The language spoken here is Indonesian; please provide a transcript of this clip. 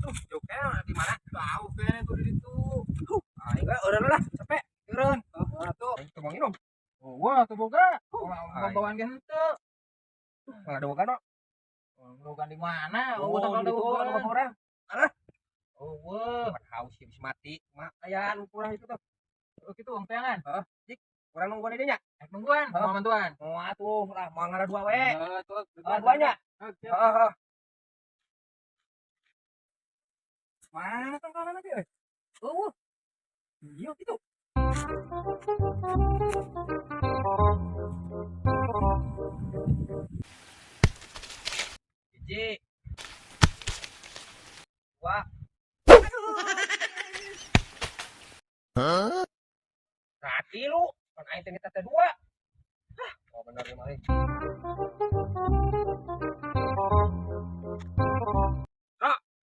Joknya di mana? Tahu kan itu di situ. Enggak, udah lah, capek. Turun. Tuh. Coba minum. Oh, wah, tuh boga. Bawaan kan itu. Enggak ada bukan, no. Bukan di mana? Oh, tanggal gitu, ada orang. Alah, Oh, wah. haus sih bisa mati. Ayaan kurang itu tuh. Oh, gitu Bang Peangan. Heeh. Dik, kurang nungguan ini nya. Nungguan, mau bantuan. Oh, atuh lah, mau ngara dua we. Tuh, Duanya. Oke. Heeh. Mana tangkalan lagi, euy? Oh, iya gitu. Hiji. Dua. Hati lu, kan aing teh dua. Oh bener ya, Mari.